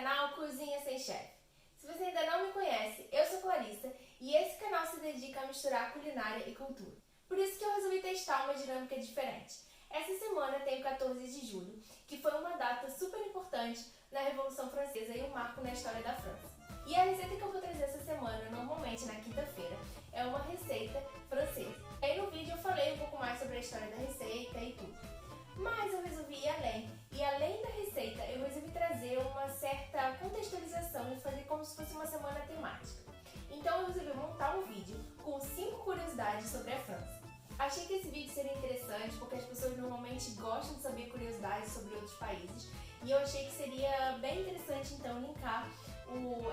canal Cozinha Sem Chefe. Se você ainda não me conhece, eu sou Clarissa e esse canal se dedica a misturar culinária e cultura. Por isso que eu resolvi testar uma dinâmica diferente. Essa semana tem o 14 de julho, que foi uma data super importante na Revolução Francesa e um marco na história da França. E a receita que eu vou trazer essa semana, normalmente na quinta-feira, é uma receita francesa. Aí no vídeo eu falei um pouco mais sobre a história da receita e tudo. Mas eu resolvi ir além. E além da receita, eu resolvi trazer uma certa contextualização e fazer como se fosse uma semana temática. Então eu resolvi montar um vídeo com 5 curiosidades sobre a França. Achei que esse vídeo seria interessante porque as pessoas normalmente gostam de saber curiosidades sobre outros países. E eu achei que seria bem interessante então linkar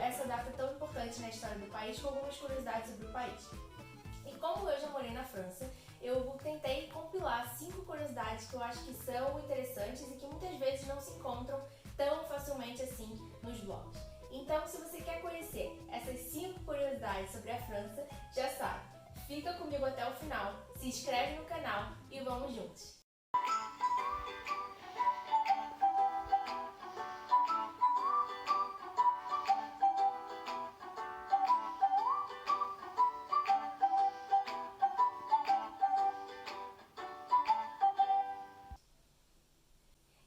essa data tão importante na história do país com algumas curiosidades sobre o país. E como eu já morei na França, eu tentei compilar 5 curiosidades que eu acho que são interessantes e que muitas vezes não se encontram tão facilmente assim nos blogs. Então, se você quer conhecer essas 5 curiosidades sobre a França, já sabe, fica comigo até o final, se inscreve no canal e vamos juntos!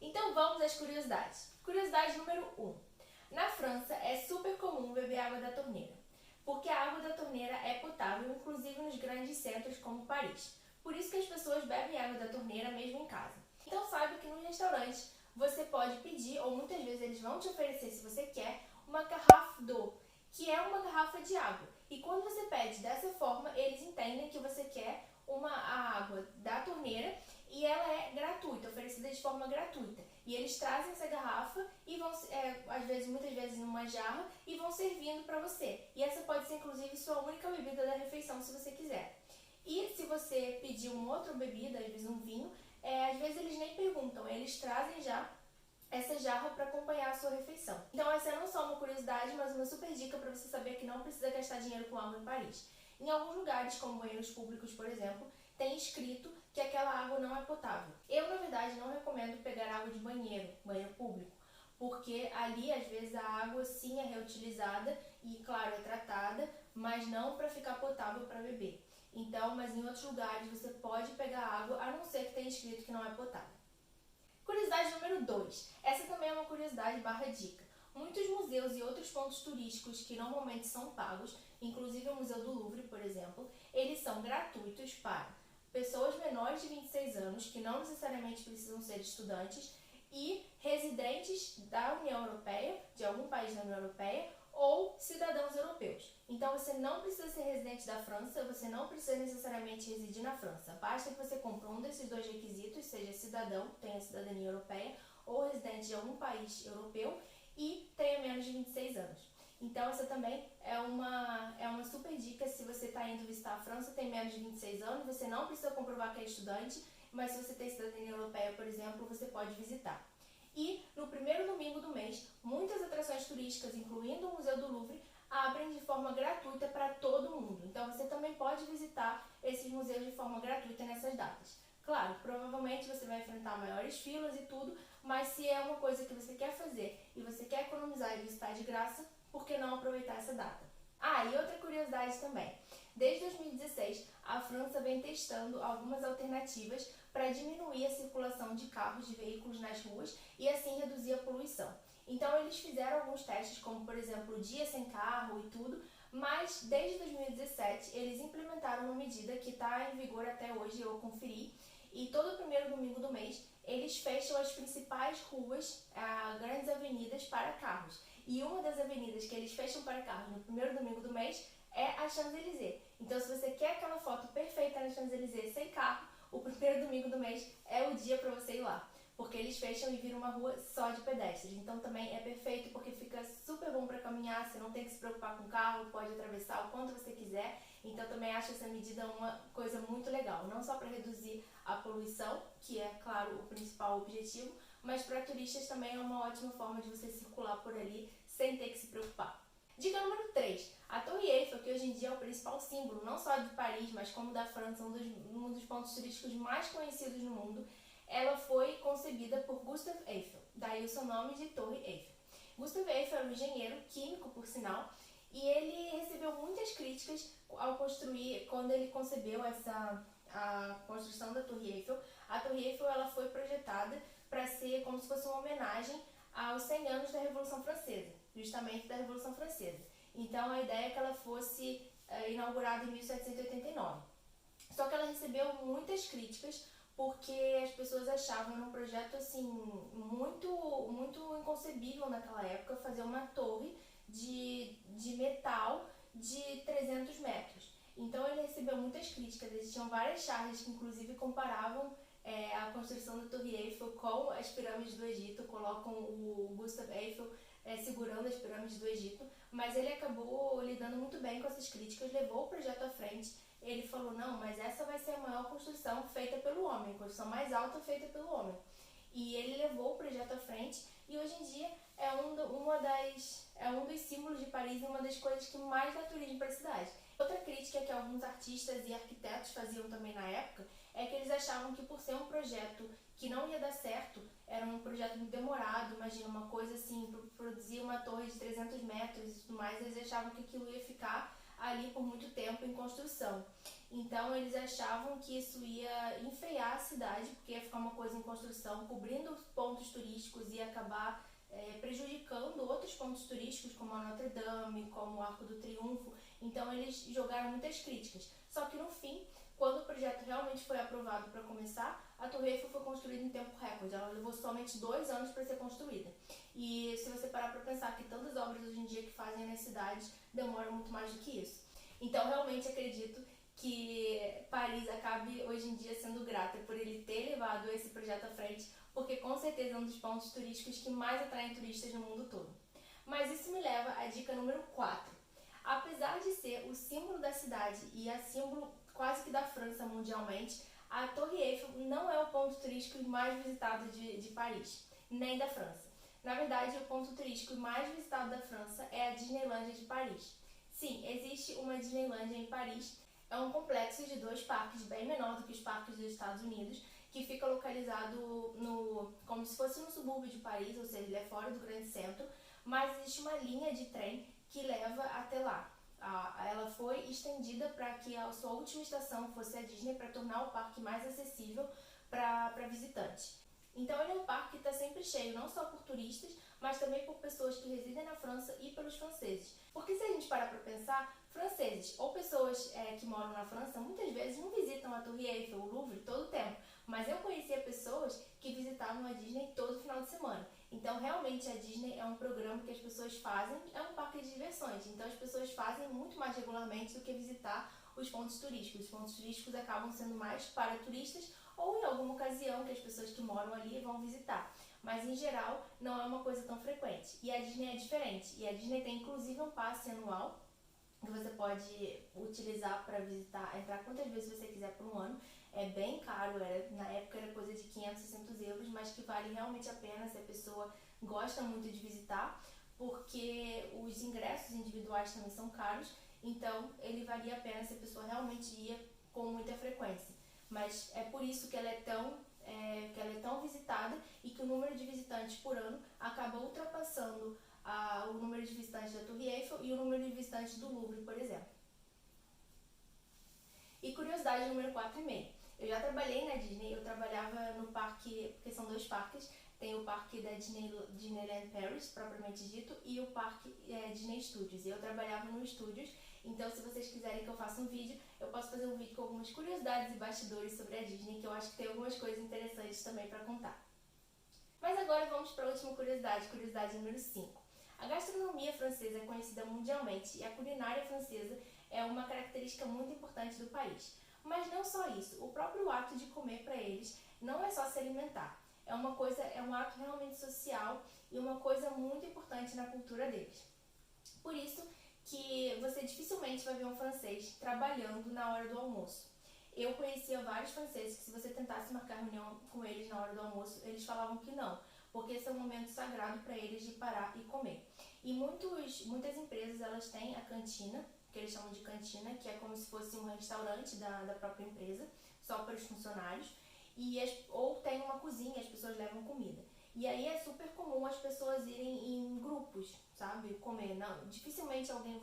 Então vamos às curiosidades. Curiosidade número 1. Na França é super comum beber água da torneira, porque a água da torneira é potável, inclusive nos grandes centros como Paris. Por isso que as pessoas bebem água da torneira mesmo em casa. Então saiba que nos restaurantes você pode pedir, ou muitas vezes eles vão te oferecer, se você quer, uma garrafa d'eau, que é uma garrafa de água. E quando você pede dessa forma, eles entendem que você quer a água da torneira e ela é gratuita, oferecida de forma gratuita. E eles trazem essa garrafa e vão, muitas vezes numa jarra, e vão servindo para você. E essa pode ser inclusive sua única bebida da refeição, se você quiser. E se você pedir uma outra bebida, às vezes um vinho, às vezes eles nem perguntam, eles trazem já essa jarra para acompanhar a sua refeição. Então essa é não só uma curiosidade, mas uma super dica para você saber que não precisa gastar dinheiro com água em Paris. Em alguns lugares, como banheiros públicos, por exemplo, tem escrito que aquela água não é potável. Eu, na verdade, não recomendo pegar água de banheiro público, porque ali, às vezes, a água sim é reutilizada e, claro, é tratada, mas não para ficar potável para beber. Então, mas em outros lugares você pode pegar água, a não ser que tenha escrito que não é potável. Curiosidade número 2. Essa também é uma curiosidade / dica. Muitos museus e outros pontos turísticos que normalmente são pagos, inclusive o Museu do Louvre, por exemplo, eles são gratuitos para pessoas menores de 26 anos, que não necessariamente precisam ser estudantes, e residentes da União Europeia, de algum país da União Europeia, ou cidadãos europeus. Então você não precisa ser residente da França, você não precisa necessariamente residir na França. Basta que você cumpra um desses 2 requisitos, seja cidadão, tenha cidadania europeia, ou residente de algum país europeu, e tenha menos de 26 anos. Então essa também é uma super dica. Se você está indo visitar a França, tem menos de 26 anos, você não precisa comprovar que é estudante, mas se você tem cidadania europeia, por exemplo, você pode visitar. E no primeiro domingo do mês, muitas atrações turísticas, incluindo o Museu do Louvre, abrem de forma gratuita para todo mundo. Então você também pode visitar esses museus de forma gratuita nessas datas. Claro, provavelmente você vai enfrentar maiores filas e tudo, mas se é uma coisa que você quer fazer e você quer economizar e visitar de graça, por que não aproveitar essa data? Ah, e outra curiosidade também. Desde 2016, a França vem testando algumas alternativas para diminuir a circulação de carros, de veículos nas ruas e assim reduzir a poluição. Então eles fizeram alguns testes, como por exemplo o dia sem carro e tudo, mas desde 2017 eles implementaram uma medida que está em vigor até hoje, eu conferi, e todo primeiro domingo do mês eles fecham as principais ruas, grandes avenidas para carros. E uma das avenidas que eles fecham para carros no primeiro domingo do mês é a Champs-Élysées. Então se você quer aquela foto perfeita na Champs-Élysées sem carro, o primeiro domingo do mês é o dia para você ir lá. Porque eles fecham e viram uma rua só de pedestres. Então também é perfeito porque fica super bom para caminhar, você não tem que se preocupar com o carro, pode atravessar o quanto você quiser. Então também acho essa medida uma coisa muito legal, não só para reduzir a poluição, que é, claro, o principal objetivo, mas para turistas também é uma ótima forma de você circular por ali sem ter que se preocupar. Dica número 3. A Torre Eiffel, que hoje em dia é o principal símbolo, não só de Paris, mas como da França, um dos pontos turísticos mais conhecidos no mundo, ela foi concebida por Gustave Eiffel, daí o seu nome de Torre Eiffel. Gustave Eiffel era um engenheiro químico, por sinal, e ele recebeu muitas críticas ao construir, quando ele concebeu a construção da Torre Eiffel. A Torre Eiffel ela foi projetada para ser como se fosse uma homenagem aos 100 anos da Revolução Francesa, justamente da Revolução Francesa. Então a ideia é que ela fosse inaugurada em 1789. Só que ela recebeu muitas críticas porque as pessoas achavam um projeto assim muito inconcebível naquela época fazer uma torre de metal de 300 metros. Então ele recebeu muitas críticas, existiam várias charges que inclusive comparavam a construção da Torre Eiffel com as pirâmides do Egito, colocam o Gustave Eiffel segurando as pirâmides do Egito, mas ele acabou lidando muito bem com essas críticas, levou o projeto à frente. Ele falou, não, mas essa vai ser a maior construção feita pelo homem, a construção mais alta feita pelo homem. E ele levou o projeto à frente e hoje em dia é um dos símbolos de Paris e uma das coisas que mais dá turismo para a cidade. Outra crítica que alguns artistas e arquitetos faziam também na época é que eles achavam que por ser um projeto que não ia dar certo, era um projeto muito demorado, imagina uma coisa assim, produzir uma torre de 300 metros e tudo mais, eles achavam que aquilo ia ficar ali por muito tempo em construção. Então eles achavam que isso ia enfeiar a cidade, porque ia ficar uma coisa em construção, cobrindo pontos turísticos e ia acabar prejudicando outros pontos turísticos, como a Notre Dame, como o Arco do Triunfo. Então eles jogaram muitas críticas. Só que no fim, quando o projeto realmente foi aprovado para começar, a Torre Eiffel foi construída em tempo recorde. Ela levou somente 2 anos para ser construída. E se você parar para pensar que tantas obras hoje em dia que fazem nas cidades demoram muito mais do que isso. Então realmente acredito que Paris acabe hoje em dia sendo grata por ele ter levado esse projeto à frente, porque com certeza é um dos pontos turísticos que mais atraem turistas no mundo todo. Mas isso me leva à dica número 4. Apesar de ser o símbolo da cidade e a símbolo quase que da França mundialmente, a Torre Eiffel não é o ponto turístico mais visitado de Paris, nem da França. Na verdade, o ponto turístico mais visitado da França é a Disneylândia de Paris. Sim, existe uma Disneylândia em Paris. É um complexo de 2 parques, bem menor do que os parques dos Estados Unidos, que fica localizado como se fosse no subúrbio de Paris, ou seja, ele é fora do grande centro, mas existe uma linha de trem que leva até lá. Ela foi estendida para que a sua última estação fosse a Disney, para tornar o parque mais acessível para visitantes. Então ele é um parque que está sempre cheio, não só por turistas, mas também por pessoas que residem na França e pelos franceses. Porque se a gente parar para pensar, franceses ou pessoas que moram na França muitas vezes não visitam a Torre Eiffel, o Louvre todo o tempo, mas eu conhecia pessoas que visitavam a Disney todo final de semana. Então realmente a Disney é um programa que as pessoas fazem, é um parque de diversões, então as pessoas fazem muito mais regularmente do que visitar os pontos turísticos. Os pontos turísticos acabam sendo mais para turistas ou em alguma ocasião que as pessoas que moram ali vão visitar. Mas em geral não é uma coisa tão frequente. E a Disney é diferente. E a Disney tem inclusive um passe anual que você pode utilizar para visitar, entrar quantas vezes você quiser por um ano. É bem caro, na época era coisa de 500, 600 euros, mas que vale realmente a pena se a pessoa gosta muito de visitar, porque os ingressos individuais também são caros, então ele valia a pena se a pessoa realmente ia com muita frequência. Mas é por isso que ela é tão visitada e que o número de visitantes por ano acaba ultrapassando o número de visitantes da Torre Eiffel e o número de visitantes do Louvre, por exemplo. E curiosidade número 4,5. Eu já trabalhei na Disney, eu trabalhava no parque, porque são 2 parques, tem o parque da Disneyland Paris, propriamente dito, e o parque Disney Studios. E eu trabalhava no Studios, então se vocês quiserem que eu faça um vídeo, eu posso fazer um vídeo com algumas curiosidades e bastidores sobre a Disney, que eu acho que tem algumas coisas interessantes também para contar. Mas agora vamos para a última curiosidade, curiosidade número 5. A gastronomia francesa é conhecida mundialmente e a culinária francesa é uma característica muito importante do país. Mas não só isso, o próprio ato de comer para eles não é só se alimentar. É um ato realmente social e uma coisa muito importante na cultura deles. Por isso que você dificilmente vai ver um francês trabalhando na hora do almoço. Eu conhecia vários franceses que se você tentasse marcar reunião com eles na hora do almoço, eles falavam que não, porque esse é um momento sagrado para eles de parar e comer. E muitas empresas elas têm a cantina, que eles chamam de cantina, que é como se fosse um restaurante da própria empresa, só para os funcionários, ou tem uma cozinha, as pessoas levam comida. E aí é super comum as pessoas irem em grupos, sabe? Comer. Não, dificilmente alguém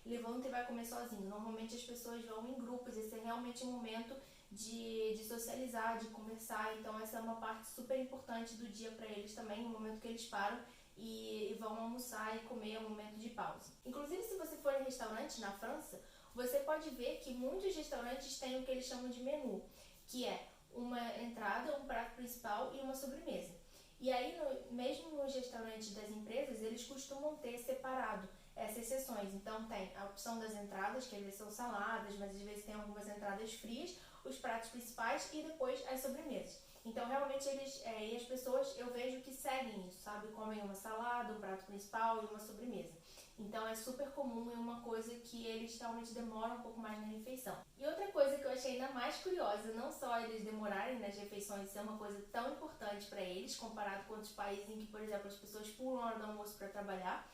levanta e vai comer sozinho. Normalmente as pessoas vão em grupos. Esse é realmente um momento de socializar, de conversar. Então essa é uma parte super importante do dia para eles também, o momento que eles param e vão almoçar e comer, é um momento de pausa. Inclusive, se você for em restaurante na França, você pode ver que muitos restaurantes têm o que eles chamam de menu, que é uma entrada, um prato principal e uma sobremesa. E aí, mesmo nos restaurantes das empresas, eles costumam ter separado essas seções. Então tem a opção das entradas, que às vezes são saladas, mas às vezes tem algumas entradas frias, os pratos principais e depois as sobremesas. Então realmente e as pessoas, eu vejo que seguem isso, sabe? Comem uma salada, um prato principal e uma sobremesa. Então é super comum e uma coisa que eles realmente demoram um pouco mais na refeição. E outra coisa que eu achei ainda mais curiosa, não só eles demorarem nas refeições ser uma coisa tão importante para eles, comparado com outros países em que, por exemplo, as pessoas pulam a hora do almoço para trabalhar,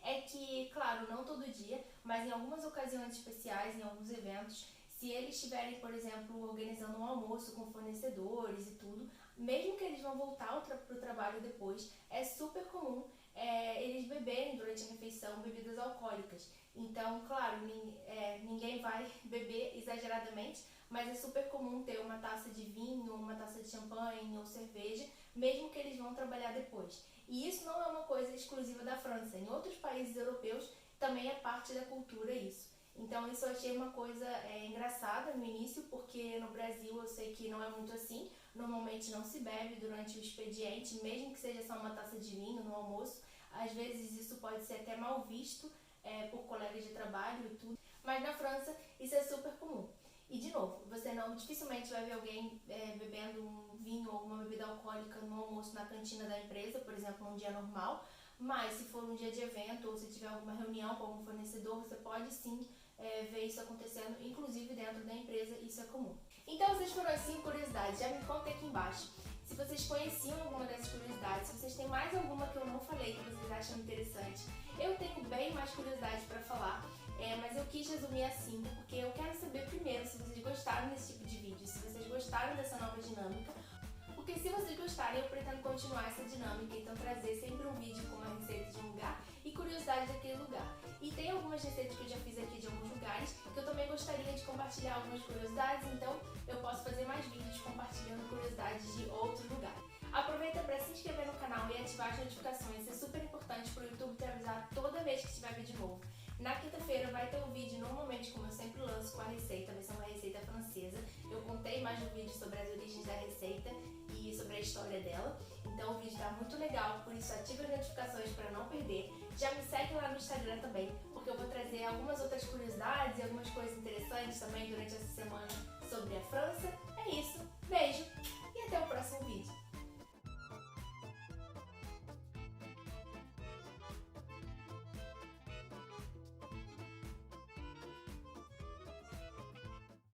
é que, claro, não todo dia, mas em algumas ocasiões especiais, em alguns eventos, se eles estiverem, por exemplo, organizando um almoço com fornecedores e tudo, mesmo que eles vão voltar para o trabalho depois, é super comum eles beberem durante a refeição bebidas alcoólicas. Então, claro, ninguém vai beber exageradamente, mas é super comum ter uma taça de vinho, uma taça de champanhe ou cerveja, mesmo que eles vão trabalhar depois. E isso não é uma coisa exclusiva da França. Em outros países europeus também é parte da cultura isso. Então isso eu achei uma coisa engraçada no início, porque no Brasil eu sei que não é muito assim. Normalmente não se bebe durante o expediente, mesmo que seja só uma taça de vinho no almoço. Às vezes isso pode ser até mal visto por colegas de trabalho e tudo. Mas na França isso é super comum. E de novo, você dificilmente vai ver alguém bebendo um vinho ou uma bebida alcoólica no almoço na cantina da empresa, por exemplo, num dia normal. Mas se for um dia de evento ou se tiver alguma reunião com algum fornecedor, você pode sim ver isso acontecendo, inclusive dentro da empresa, isso é comum. Então essas foram as 5 curiosidades, já me contem aqui embaixo se vocês conheciam alguma dessas curiosidades, se vocês têm mais alguma que eu não falei que vocês acham interessante. Eu tenho bem mais curiosidades para falar, mas eu quis resumir a 5 porque eu quero saber primeiro se vocês gostaram desse tipo de vídeo, se vocês gostaram dessa nova dinâmica. Porque se vocês gostarem, eu pretendo continuar essa dinâmica, então trazer sempre um vídeo com uma receita de um lugar e curiosidade daquele lugar. E tem algumas receitas que eu já fiz aqui de alguns lugares, que eu também gostaria de compartilhar algumas curiosidades, então eu posso fazer mais vídeos compartilhando curiosidades de outros lugares. Aproveita para se inscrever no canal e ativar as notificações, isso é super importante para o YouTube te avisar toda vez que tiver vídeo novo. Na quinta-feira vai ter um vídeo, normalmente como eu sempre lanço, com a receita, vai ser uma receita francesa. Eu contei mais no vídeo sobre as origens da receita e sobre a história dela. Então o vídeo está muito legal, por isso ative as notificações para não perder. Já me segue lá no Instagram também, porque eu vou trazer algumas outras curiosidades e algumas coisas interessantes também durante essa semana sobre a França. É isso, beijo!